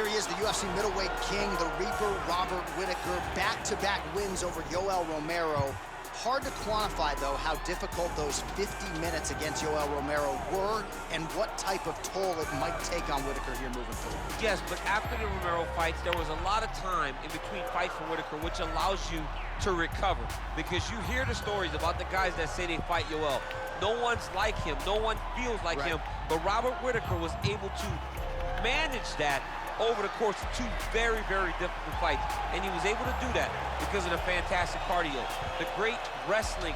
here he is, the UFC middleweight king, the Reaper, Robert Whittaker. Back-to-back wins over Yoel Romero. Hard to quantify, though, how difficult those 50 minutes against Yoel Romero were and what type of toll it might take on Whittaker here moving forward. Yes, but after the Romero fights, there was a lot of time in between fights for Whittaker, which allows you to recover. Because you hear the stories about the guys that say they fight Yoel. No one's like him. No one feels like him. But Robert Whittaker was able to manage that over the course of two very, very difficult fights. And he was able to do that because of the fantastic cardio, the great wrestling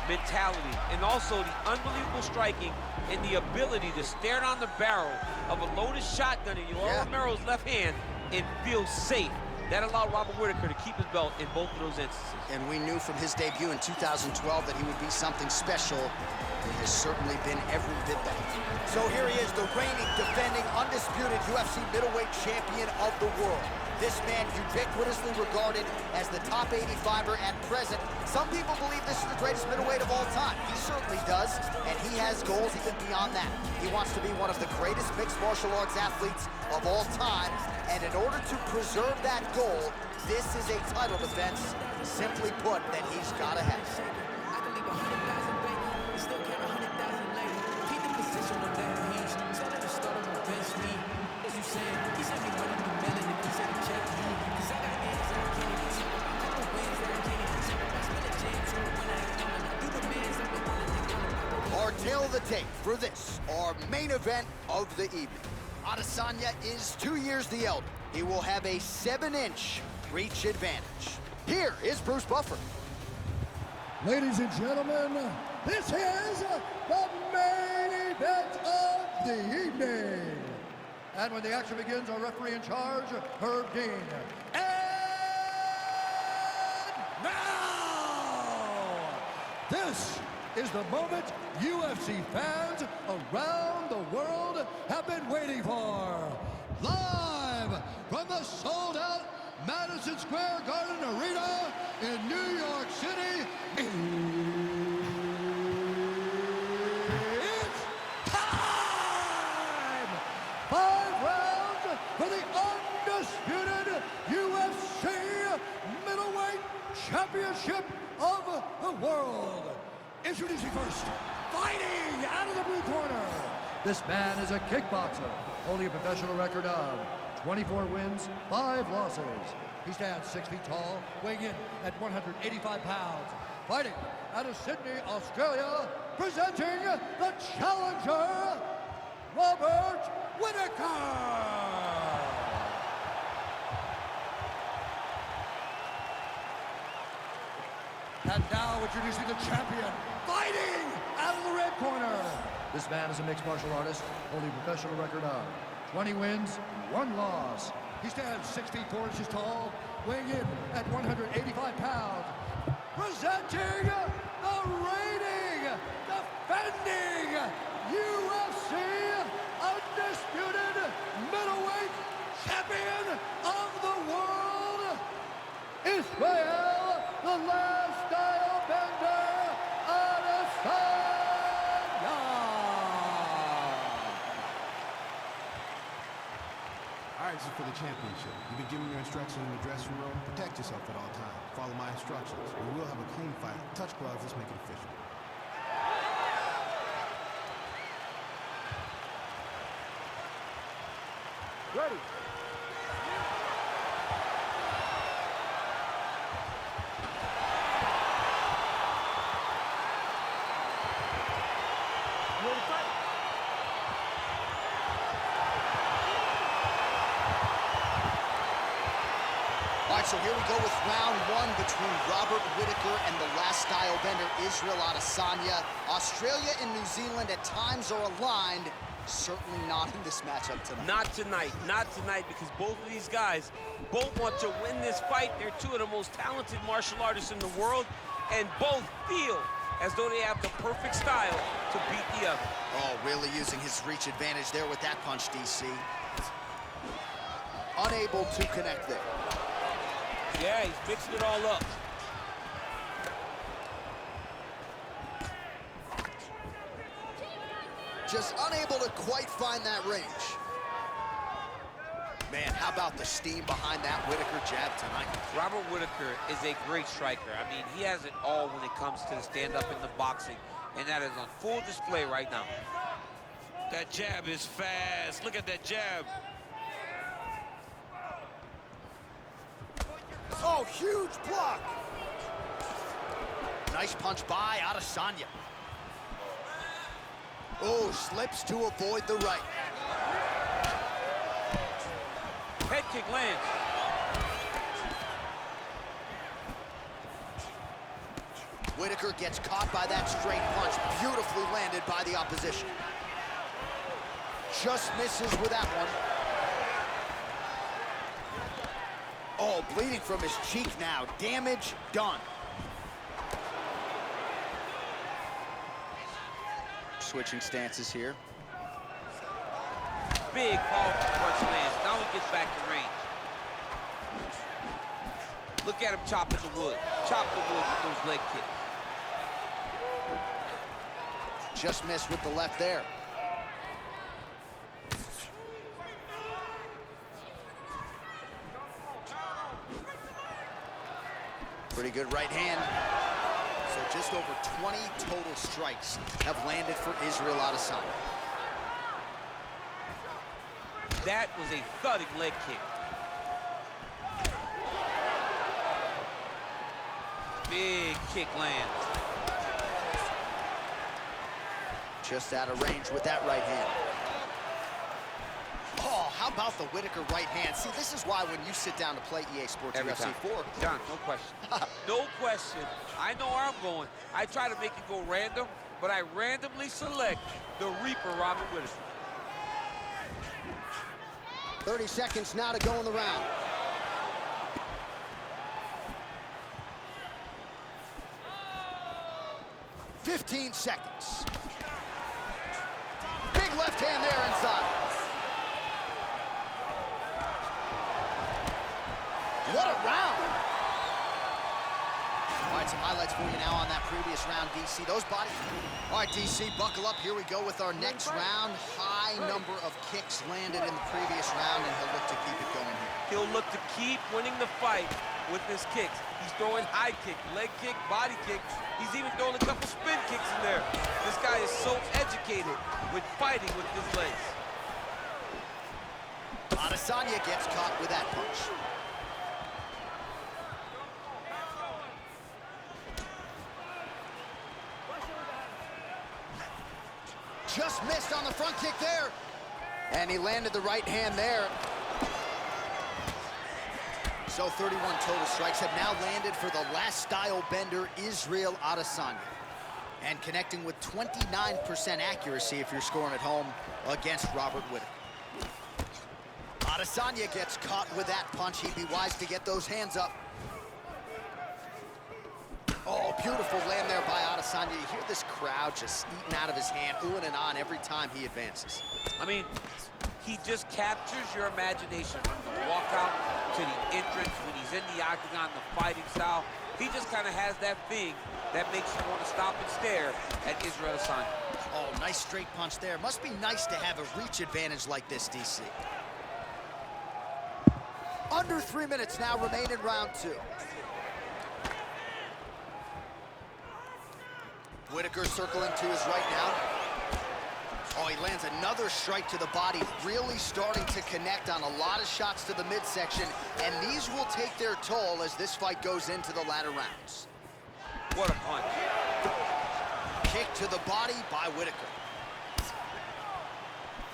mentality, and also the unbelievable striking and the ability to stare down the barrel of a loaded shotgun in Yoel Romero's left hand and feel safe. That allowed Robert Whittaker to keep his belt in both of those instances. And we knew from his debut in 2012 that he would be something special. It has certainly been every bit that. So here he is, the reigning, defending, undisputed UFC middleweight champion of the world. This man ubiquitously regarded as the top 85er at present. Some people believe this is the greatest middleweight of all time. He certainly does, and he has goals even beyond that. He wants to be one of the greatest mixed martial arts athletes of all time, and in order to preserve that goal, this is a title defense, simply put, that he's got to have. Our tail of the tape for this, our main event of the evening. Adesanya is 2 years the elder. He will have a 7-inch reach advantage. Here is Bruce Buffer. Ladies and gentlemen, this is the main event of the evening. And when the action begins, our referee in charge, Herb Dean. And now, this is the moment UFC fans around the world have been waiting for. Live from the sold-out Madison Square Garden Arena in New York City, it's time! 5 rounds for the undisputed UFC middleweight championship of the world. Introducing first, fighting out of the blue corner. This man is a kickboxer, holding a professional record of 24 wins, 5 losses. He stands 6 feet tall, weighing in at 185 pounds. Fighting out of Sydney, Australia, presenting the challenger, Robert Whittaker. And now introducing the champion, fighting out of the red corner. This man is a mixed martial artist, holding a professional record of 20 wins, 1 loss. He stands 6 feet 4 inches tall, weighing in at 185 pounds. Presenting the reigning, defending UFC undisputed middleweight champion of the world, Israel, the last style bender, Adesanya. All right, this is for the championship. You've been giving your instructions in the dressing room. Protect yourself at all times. Follow my instructions. We will have a clean fight. Touch gloves, let's make it official. Ready. All right, so here we go with round 1 between Robert Whittaker and the last style bender, Israel Adesanya. Australia and New Zealand at times are aligned. Certainly not in this matchup tonight. Not tonight, because both of these guys both want to win this fight. They're 2 of the most talented martial artists in the world, and both feel as though they have the perfect style to beat the other. Oh, really using his reach advantage there with that punch, DC. Unable to connect there. Yeah, he's mixing it all up. Just unable to quite find that range. Man, how about the steam behind that Whitaker jab tonight? Robert Whitaker is a great striker. I mean, he has it all when it comes to the stand-up in the boxing, and that is on full display right now. That jab is fast. Look at that jab. Oh, huge block. Nice punch by Adesanya. Oh, slips to avoid the right. Head kick lands. Whitaker gets caught by that straight punch. Beautifully landed by the opposition. Just misses with that one. Oh, bleeding from his cheek now. Damage done. Switching stances here. Big powerful punch lands. Now he gets back to range. Look at him chopping the wood. Chop the wood with those leg kicks. Just missed with the left there. Pretty good right hand. So just over 20 total strikes have landed for Israel Adesanya. That was a thudding leg kick. Big kick lands. Just out of range with that right hand. Oh, how about the Whitaker right hand? See, this is why when you sit down to play EA Sports Every UFC time. 4. John, no question. No question. I know where I'm going. I try to make it go random, but I randomly select the Reaper, Robert Whitaker. 30 seconds now to go in the round. "15 seconds. Big left hand there inside. What a round. All right, some highlights for you now on that previous round, DC. Those body... All right, DC, buckle up. Here we go with our next round. High number of kicks landed in the previous round, and he'll look to keep it going here. He'll look to keep winning the fight with his kicks. He's throwing high kick, leg kick, body kick. He's even throwing a couple spin kicks in there. This guy is so educated with fighting with his legs. Adesanya gets caught with that punch. Just missed on the front kick there. And he landed the right hand there. So 31 total strikes have now landed for the last style bender, Israel Adesanya. And connecting with 29% accuracy if you're scoring at home against Robert Whitaker. Adesanya gets caught with that punch. He'd be wise to get those hands up. Oh, beautiful land there by Adesanya. You hear this crowd just eating out of his hand, oohing and on every time he advances. I mean, he just captures your imagination from the walkout to the entrance, when he's in the octagon, the fighting style. He just kind of has that thing that makes you want to stop and stare at Israel Adesanya. Oh, nice straight punch there. Must be nice to have a reach advantage like this, DC. Under 3 minutes now remain in round 2. Whitaker circling to his right now. Oh, he lands another strike to the body, really starting to connect on a lot of shots to the midsection, and these will take their toll as this fight goes into the latter rounds. What a punch. Kick to the body by Whitaker.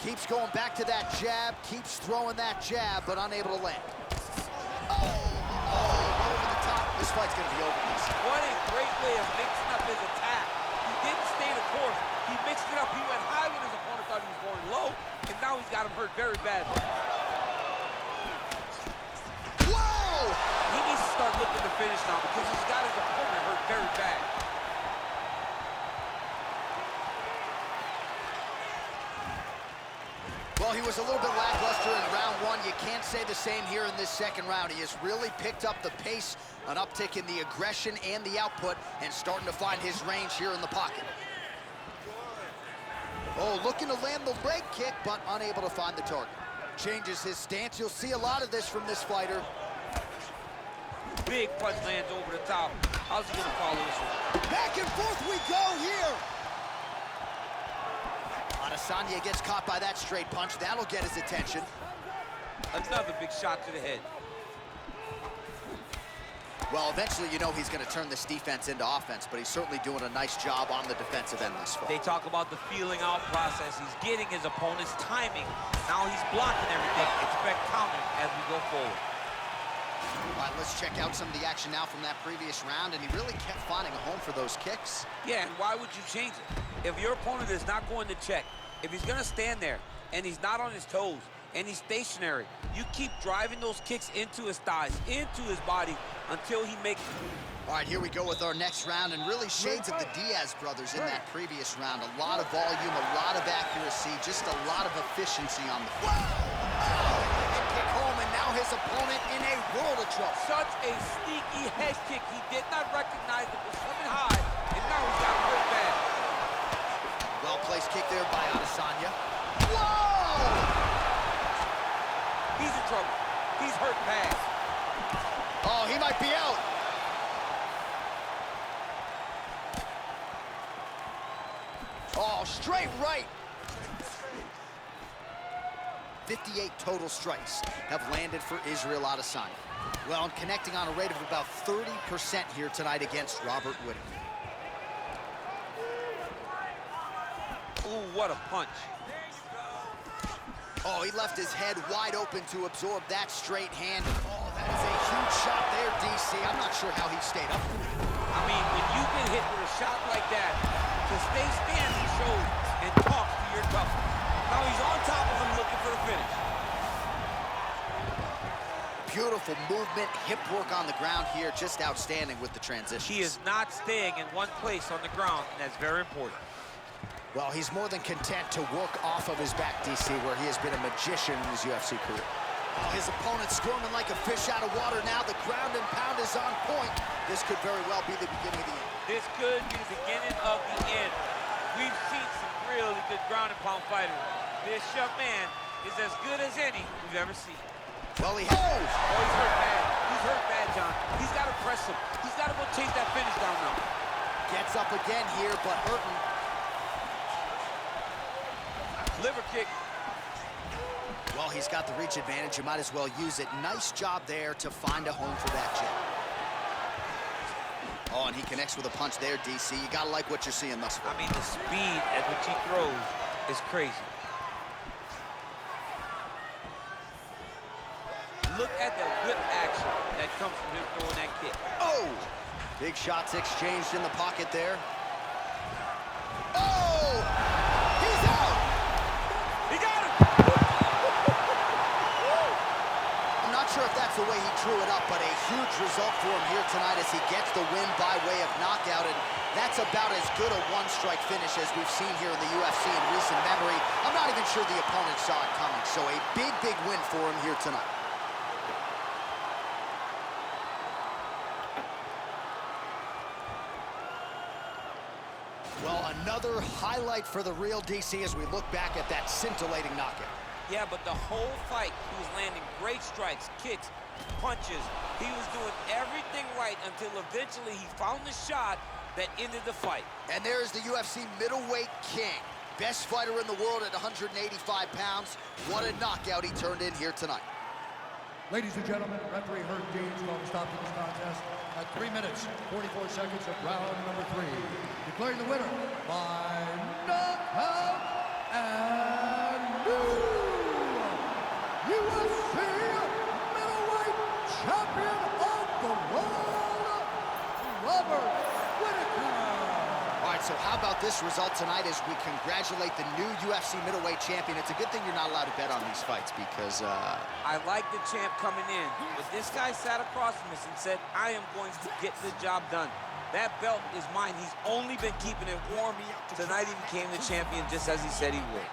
Keeps going back to that jab, keeps throwing that jab, but unable to land. Oh, over the top. This fight's gonna be over. What a great way of mixing up his attack. He didn't stay the course. He mixed it up. He went high when his opponent thought he was going low, and now he's got him hurt very badly. Whoa! He needs to start looking to finish now because he's got his opponent hurt very bad. Well, he was a little bit lackluster in round 1. You can't say the same here in this second round. He has really picked up the pace, an uptick in the aggression and the output, and starting to find his range here in the pocket. Oh, looking to land the leg kick, but unable to find the target. changes his stance. You'll see a lot of this from this fighter. Big punch lands over the top. How's he gonna follow this one? Back and forth we go here. Adesanya gets caught by that straight punch. That'll get his attention. Another big shot to the head. Well, eventually, you know he's going to turn this defense into offense, but he's certainly doing a nice job on the defensive end this far. They talk about the feeling out process. He's getting his opponent's timing. Now he's blocking everything. Expect counters as we go forward. All right, let's check out some of the action now from that previous round, and he really kept finding a home for those kicks. Yeah, and why would you change it? If your opponent is not going to check, if he's going to stand there and he's not on his toes and he's stationary, you keep driving those kicks into his thighs, into his body, until he makes... All right, here we go with our next round, and really shades of the Diaz brothers in that previous round. A lot of volume, a lot of accuracy, just a lot of efficiency on the field. Kick home, and now his opponent in a world of trouble. Such a sneaky head kick. He did not recognize it was coming high, and now he's got hurt bad. Well-placed kick there by Adesanya. Whoa! He's in trouble. He's hurt bad. Oh, he might be out. Oh, straight right. 58 total strikes have landed for Israel Adesanya. Well, and connecting on a rate of about 30% here tonight against Robert Whittaker. Ooh, what a punch. Oh, he left his head wide open to absorb that straight hand. Oh, that is a huge shot there, DC. I'm not sure how he stayed up. I mean, when you get hit with a shot like that, to stay standing shows and talks to your toughness. Now he's on top of him looking for the finish. Beautiful movement, hip work on the ground here, just outstanding with the transition. He is not staying in one place on the ground, and that's very important. Well, he's more than content to work off of his back, DC, where he has been a magician in his UFC career. His opponent squirming like a fish out of water now. The ground and pound is on point. This could very well be the beginning of the end. This could be the beginning of the end. We've seen some really good ground and pound fighters. This young man is as good as any we've ever seen. Well, he has. Oh, he's hurt bad. He's hurt bad, John. He's got to press him. He's got to go chase that finish down now. Gets up again here, but hurting. Liver kick. Well, he's got the reach advantage. You might as well use it. Nice job there to find a home for that jab. Oh, and he connects with a punch there, DC. You gotta like what you're seeing thus far. I mean, the speed at which he throws is crazy. Look at the whip action that comes from him throwing that kick. Oh! Big shots exchanged in the pocket there. Oh! He's out! He got him! I'm not sure if that's the way he drew it up, but a huge result for him here tonight as he gets the win by way of knockout, and that's about as good a one-strike finish as we've seen here in the UFC in recent memory. I'm not even sure the opponent saw it coming, so a big, big win for him here tonight. Well, another highlight for the real DC as we look back at that scintillating knockout. Yeah, but the whole fight, he was landing great strikes, kicks, punches. He was doing everything right until eventually he found the shot that ended the fight. And there's the UFC middleweight king. Best fighter in the world at 185 pounds. What a knockout he turned in here tonight. Ladies and gentlemen, referee Herb Dean's going to stop this contest at 3 minutes, 44 seconds of round number 3. Declaring the winner by knockout and new UFC middleweight champion of the world, Robert Whittaker. All right, so how about this result tonight as we congratulate the new UFC middleweight champion. It's a good thing you're not allowed to bet on these fights because... I like the champ coming in, but this guy sat across from us and said, I am going to get the job done. That belt is mine. He's only been keeping it warm. Tonight he became the champion just as he said he would.